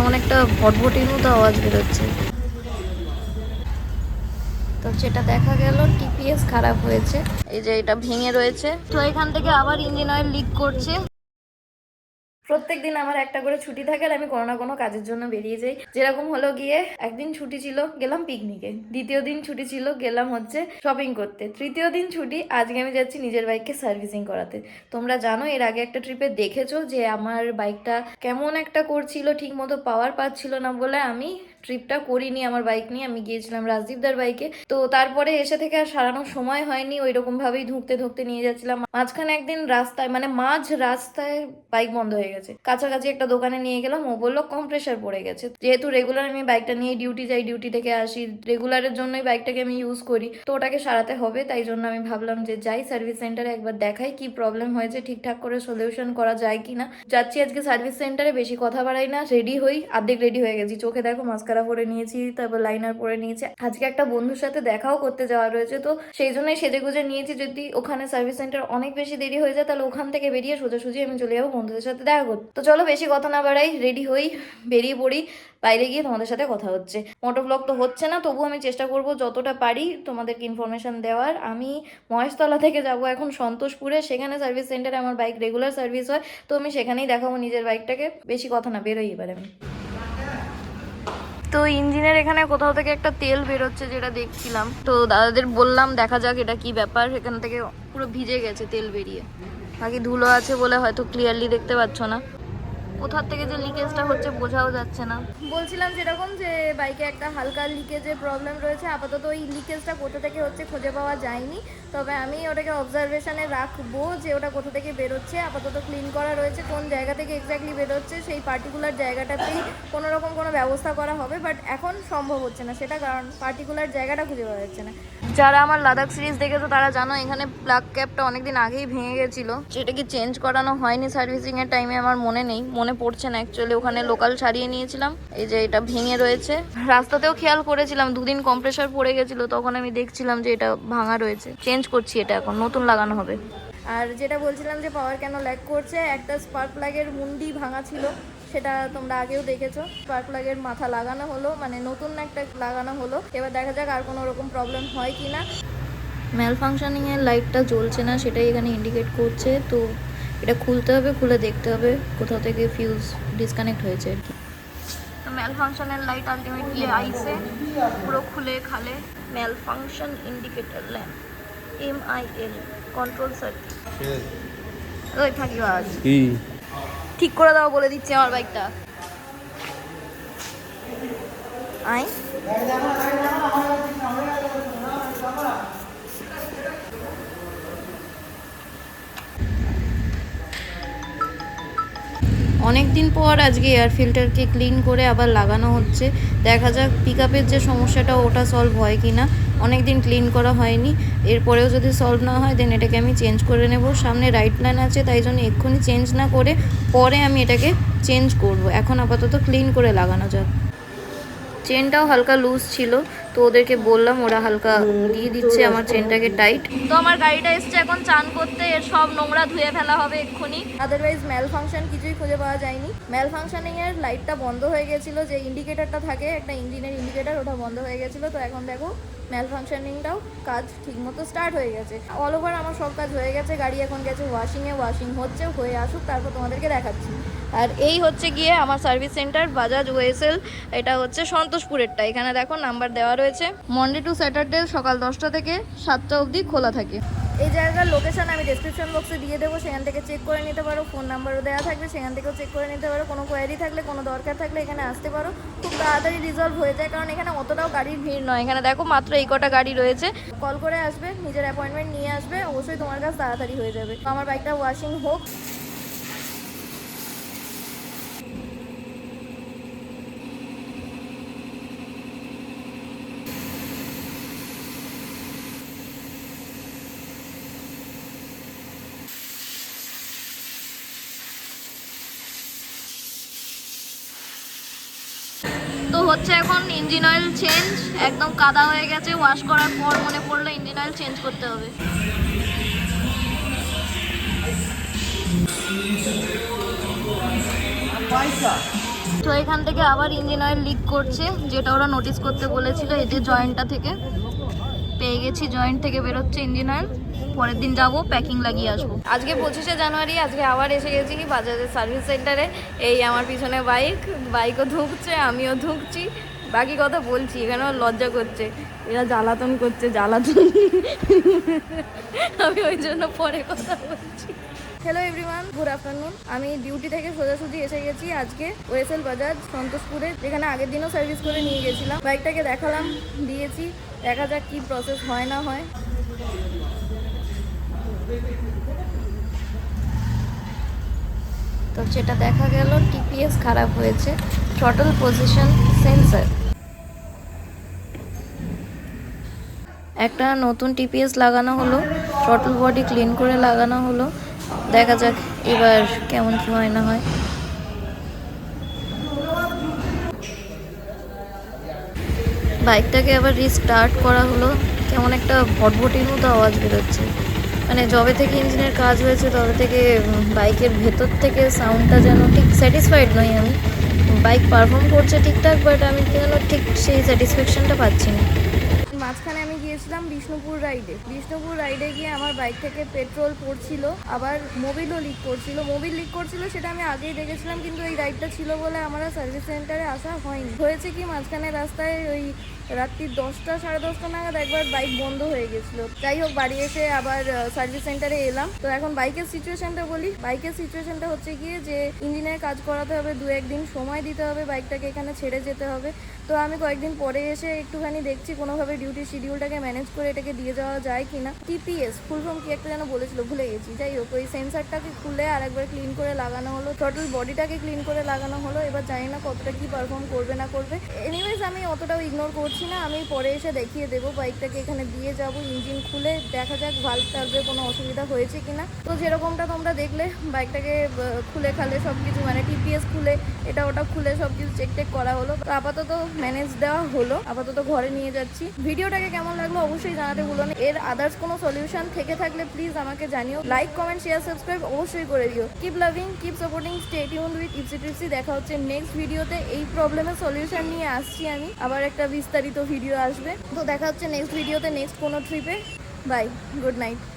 কেমন একটা ভটভটির মতো আওয়াজ বেরোচ্ছে। তো যেটা দেখা গেল টিপিএস খারাপ হয়েছে, এই যে এটা ভেঙে রয়েছে। তো এখান থেকে আবার ইঞ্জিন অয়েল লিক করছে। প্রত্যেকদিন আমার একটা করে ছুটি থাকে আর আমি কোনো না কোনো কাজের জন্য বেরিয়ে যাই। যেরকম হলো গিয়ে একদিন ছুটি ছিল, গেলাম পিকনিকে। দ্বিতীয় দিন ছুটি ছিল, গেলাম হচ্ছে শপিং করতে। তৃতীয় দিন ছুটি, আজকে আমি যাচ্ছি নিজের বাইককে সার্ভিসিং করাতে। তোমরা জানো এর আগে একটা ট্রিপে দেখেছো যে আমার বাইকটা কেমন একটা করছিল, ঠিক মতো পাওয়ার পাচ্ছিল না বলে আমি ট্রিপটা করিনি। আমার বাইক নিয়ে আমি গিয়েছিলাম রাজদীপদার বাইকে। তো তারপরে এসে থেকে আর সারানোর সময় হয়নি, ওই রকম ভাবেই ধুঁকতে ধুঁকতে নিয়ে যাচ্ছিলাম। মাঝখানে একদিন রাস্তায়, মানে মাঝ রাস্তায় বাইক বন্ধ হয়ে গেছে। কাছাকাছি একটা দোকানে নিয়ে গেলাম, ও বললো কম্প্রেসার পড়ে গেছে। যেহেতু রেগুলার আমি বাইকটা নিয়ে ডিউটি যাই, ডিউটি থেকে আসি, রেগুলারের জন্যই বাইকটাকে আমি ইউজ করি, তো ওটাকে সারাতে হবে। তাই জন্য আমি ভাবলাম যে যাই সার্ভিস সেন্টারে একবার দেখাই কি প্রবলেম হয়েছে, ঠিকঠাক করে সলিউশন করা যায় কিনা। যাচ্ছি আজকে সার্ভিস সেন্টারে, বেশি কথা বাড়াই না, রেডি হই। অর্ধেক রেডি হয়ে গেছি, চোখে দেখো মাস্কারা পরে নিয়েছি, তারপর লাইনার পরে নিয়েছি। আজকে একটা বন্ধুর সাথে দেখাও করতে যাওয়া রয়েছে, তো সেই জন্যই সেজে গুজে নিয়েছি। যদি ওখানে সার্ভিস সেন্টার অনেক বেশি দেরি হয়ে যায় তাহলে ওখান থেকে বেরিয়ে সোজাসুজি আমি চলে যাবো বন্ধুদের সাথে দেখা করতে। তো চলো বেশি কথা না বাড়াই, রেডি হই, বেরিয়ে পড়ি। বাইরে গিয়ে তোমাদের সাথে কথা হচ্ছে। মোটো ব্লগ তো হচ্ছে না, তবু আমি চেষ্টা করব যতটা পারি তোমাদেরকে ইনফরমেশন দেওয়ার। আমি মহেশতলা থেকে যাব এখন সন্তোষপুরে, সেখানে সার্ভিস সেন্টারে আমার বাইক রেগুলার সার্ভিস হয়, তো আমি সেখানেই দেখাবো নিজের বাইকটাকে। বেশি কথা না, বেরোই এবার আমি। তো ইঞ্জিনের এখানে কোথাও থেকে একটা তেল বেরোচ্ছে যেটা দেখছিলাম, তো দাদাদের বললাম দেখা যাক এটা কি ব্যাপার। এখান থেকে পুরো ভিজে গেছে তেল বেরিয়ে, বাকি ধুলো আছে বলে হয়তো ক্লিয়ারলি দেখতে পাচ্ছ না। কোথার থেকে যে লিকেজটা হচ্ছে বোঝাও যাচ্ছে না। বলছিলাম যেরকম যে বাইকে একটা হালকা লিকেজের প্রবলেম রয়েছে। আপাতত ওই লিকেজটা কোথা থেকে হচ্ছে খুঁজে পাওয়া যায়নি, তবে আমি ওটাকে অবজারভেশনে রাখবো যে ওটা কোথা থেকে বেরোচ্ছে। আপাতত ক্লিন করা রয়েছে, কোন জায়গা থেকে এক্স্যাক্টলি বেরোচ্ছে সেই পার্টিকুলার জায়গাটাতেই কোনো রকম কোনো ব্যবস্থা করা হবে। বাট এখন সম্ভব হচ্ছে না সেটা, কারণ পার্টিকুলার জায়গাটা খুঁজে পাওয়া যাচ্ছে না। যারা আমার লাদাখ সিরিজ দেখেছো তারা জানো এখানে প্লাগ ক্যাপটা অনেকদিন আগেই ভেঙে গেছিলো, যেটা কি চেঞ্জ করানো হয়নি সার্ভিসিং এর টাইমে। আমার মনে নেই, মনে পড়ছে না অ্যাকচুয়ালি। ওখানে লোকাল সারিয়ে নিয়েছিলাম। এই যে এটা ভেঙে রয়েছে, রাস্তাতেও খেয়াল করেছিলাম, দুদিন কম্প্রেসার পড়ে গেছিলো, তখন আমি দেখছিলাম যে এটা ভাঙা রয়েছে। চেঞ্জ করছি এটা, এখন নতুন লাগানো হবে। আর যেটা বলছিলাম যে পাওয়ার কেন ল্যাগ করছে, একটা স্পার্ক প্লাগের মুন্ডি ভাঙা ছিল, সেটা তোমরা আগেও দেখেছো। স্পার্ক প্লাগের মাথা লাগানো হলো, মানে নতুন একটা লাগানো হলো। এবার দেখা যাক আর কোনো রকম প্রবলেম হয় কি না। ম্যাল ফাংশনিং এর লাইটটা জ্বলছে না, সেটাই এখানে ইন্ডিকেট করছে। তো এটা খুলতে হবে, খুলে দেখতে হবে কোথাও থেকে ফিউজ ডিসকানেক্ট হয়েছে আর কি। তো ম্যাল ফাংশনের লাইট আলটিমেটলি আইসে পুরো খুলে খালে। Malfunction indicator lamp MIL control circuit. ওই থাকি আজ ঠিক করে দাও বলে দিচ্ছি আমার বাইকটা। আই অনেক দিন পর আজকে এয়ার ফিল্টারকে ক্লিন করে আবার লাগানো হচ্ছে। দেখা যাক পিক আপের যে সমস্যাটা ওটা সলভ হয় কি না। অনেক দিন ক্লিন করা হয়নি, এরপরেও যদি সলভ না হয় দেন এটাকে আমি চেঞ্জ করে নেব। সামনে রাইট লাইন আছে, তাই জন্য এক্ষুনি চেঞ্জ না করে পরে আমি এটাকে চেঞ্জ করব। এখন আপাতত ক্লিন করে লাগানো যাক। চেনটাও হালকা লুজ ছিল, তো ওদেরকে বললাম, ওরা হালকা দিয়ে দিচ্ছে আমার চেনটাকে টাইট। তো আমার গাড়িটা এসছে এখন চান করতে, এর সব নোংরা ধুয়ে ফেলা হবে এক্ষুনি। আদারওয়াইজ ম্যাল ফাংশন কিছুই খুঁজে পাওয়া যায়নি। ম্যাল ফাংশনিং এর লাইটটা বন্ধ হয়ে গেছিলো, যে ইন্ডিকেটরটা থাকে একটা ইঞ্জিনের ইন্ডিকেটর, ওটা বন্ধ হয়ে গেছিলো। তো এখন দেখো ম্যাল ফাংশনিংটাও কাজ ঠিকমতো স্টার্ট হয়ে গেছে। অল ওভার আমার সব কাজ হয়ে গেছে, গাড়ি এখন গেছে ওয়াশিংয়ে, ওয়াশিং হচ্ছে, হয়ে আসুক তারপর তোমাদেরকে দেখাচ্ছি। আর এই হচ্ছে গিয়ে আমার সার্ভিস সেন্টার বাজাজ ওয়েসেল। এটা হচ্ছে সন্তোষপুরেরটা। এখানে দেখো নাম্বার দেওয়া রয়েছে। মনডে টু স্যাটারডে সকাল 10টা থেকে 7টা অবধি খোলা থাকে। এই জায়গার লোকেশন আমি ডেসক্রিপশন বক্সে দিয়ে দেবো, সেখান থেকে চেক করে নিতে পারো। ফোন নাম্বারও দেওয়া থাকবে, সেখান থেকেও চেক করে নিতে পারো। কোনো কোয়ারি থাকলে, কোনো দরকার থাকলে এখানে আসতে পারো, খুব তাড়াতাড়ি রিজলভ হয়ে যায়, কারণ এখানে অতটাও গাড়ির ভিড় নয়। এখানে দেখো মাত্র এই কটা গাড়ি রয়েছে। কল করে আসবে, নিজের অ্যাপয়েন্টমেন্ট নিয়ে আসবে, অবশ্যই তোমার কাছে তাড়াতাড়ি হয়ে যাবে। আমার বাইকটা ওয়াশিং হোক। তো হচ্ছে এখন ইঞ্জিন অয়েল চেঞ্জ, একদম কাদা হয়ে গেছে। ওয়াশ করার পর মনে পড়লো ইঞ্জিন অয়েল চেঞ্জ করতে হবে। তো তো এখান থেকে আবার ইঞ্জিন অয়েল লিক করছে, যেটা ওরা নোটিস করতে বলেছিল। এই যে জয়েন্টটা থেকে পেয়ে গেছি, জয়েন্ট থেকে বেরোচ্ছে ইঞ্জিন অয়েল। পরের দিন যাব, প্যাকিং লাগিয়ে আসবো। আজকে 25শে জানুয়ারি, আজকে আবার এসে গেছি বাজাজের সার্ভিস সেন্টারে। এই আমার পিছনে বাইকও ধুঁকছে, আমিও ধুঁকছি। বাকি কথা বলছি, এখানেও লজ্জা করছে, এরা জ্বালাতন করছে, জ্বালাতন। আমি ওই জন্য পরে কথা বলছি। Hello everyone, good afternoon. আমি ডিউটি থেকে সোজাসুজি এসে গেছি আজকে ওএসএল বাজাজ সন্তোষপুরে, যেখানে আগের দিনও সার্ভিস করে নিয়ে গেছিলাম। বাইকটাকে দেখালাম, দিয়েছি, দেখা যাক কি প্রসেস হয় না হয়। তো যেটা দেখা গেল, টিপিএস খারাপ হয়েছে, থ্রটল পজিশন সেন্সর। একটা নতুন টিপিএস লাগানো হলো, থ্রটল বডি ক্লিন করে লাগানো হলো। দেখা যাক এবার কেমন কি হয় না হয়। বাইকটাকে আবার রিস্টার্ট করা হলো, কেমন একটা ভটভটির মতো আওয়াজ বেরোচ্ছে। মানে যবে থেকে ইঞ্জিনের কাজ হয়েছে তবে থেকে বাইকের ভেতর থেকে সাউন্ডটা যেন ঠিক স্যাটিসফাইড নই আমি। বাইক পারফর্ম করছে ঠিকঠাক, বাট আমি যেন ঠিক সেই স্যাটিসফ্যাকশনটা পাচ্ছি না। মাঝখানে আমি গিয়েছিলাম বিষ্ণুপুর রাইডে গিয়ে আমার বাইক থেকে পেট্রোল পড়ছিল, আবার মোবিলও লিক করছিল। সেটা আমি আগেই দেখেছিলাম, কিন্তু এই রাইডটা ছিল বলে আমার সার্ভিস সেন্টারে আসা হয়নি। হয়েছে কি, মাঝখানে রাস্তায় ওই রাত্রি 10টা সাড়ে 10টা নাগাদ একবার বাইক বন্ধ হয়ে গেছিলো। যাই হোক, বাড়ি এসে আবার সার্ভিস সেন্টারে এলাম। তো এখন বাইকের সিচুয়েশনটা বলি। বাইকের সিচুয়েশনটা হচ্ছে গিয়ে যে ইঞ্জিনের কাজ করাতে হবে, 2-1 দিন সময় দিতে হবে, বাইকটাকে এখানে ছেড়ে যেতে হবে। তো আমি কয়েকদিন পরে এসে একটুখানি দেখছি কোনোভাবে ডিউটি শিডিউলটাকে ম্যানেজ করে এটাকে দিয়ে যাওয়া যায় কিনা। টিপিএস ফুল ফর্ম কি একটা যেন বলেছিল, ভুলে গেছি। যাই হোক, ওই সেন্সারটাকে খুলে আর একবার ক্লিন করে লাগানো হলো, থ্রটল বডিটাকে ক্লিন করে লাগানো হলো। এবার জানি না কতটা কি পারফর্ম করবে না করবে। এনিওয়েজ আমি অতটাও ইগনোর করছি না, আমি পরে এসে দেখিয়ে দেবো। বাইকটাকে এখানে দিয়ে যাব, ইঞ্জিন খুলে দেখা যাক ভাল্ব টাল্বে কোনো অসুবিধা হয়েছে কিনা। তো যেরকমটা তোমরা দেখলে, বাইকটাকে খুলে খালে সব কিছু, মানে টিপিএস খুলে এটা ওটা খুলে সব কিছু চেক টেক করা হলো। তো আপাতত ম্যানেজ দেওয়া হলো, আপাতত ঘরে নিয়ে যাচ্ছি। ভিডিওটাকে কেমন লাগলো অবশ্যই জানাতে ভুলো না। এর আদার্স কোনো সলিউশন থেকে থাকলে প্লিজ আমাকে জানিও। লাইক, কমেন্ট, শেয়ার, সাবস্ক্রাইব অবশ্যই করে দিও। Keep loving, keep supporting, stay tuned with Ipsy Tipsy. দেখা হচ্ছে নেক্সট ভিডিওতে। এই প্রবলেমের সলিউশন নিয়ে আসছি আমি, আবার একটা বিস্তারিত ভিডিও আসবে। তো দেখা হচ্ছে নেক্সট ভিডিওতে, নেক্সট কোনো ট্রিপে। Bye, good night.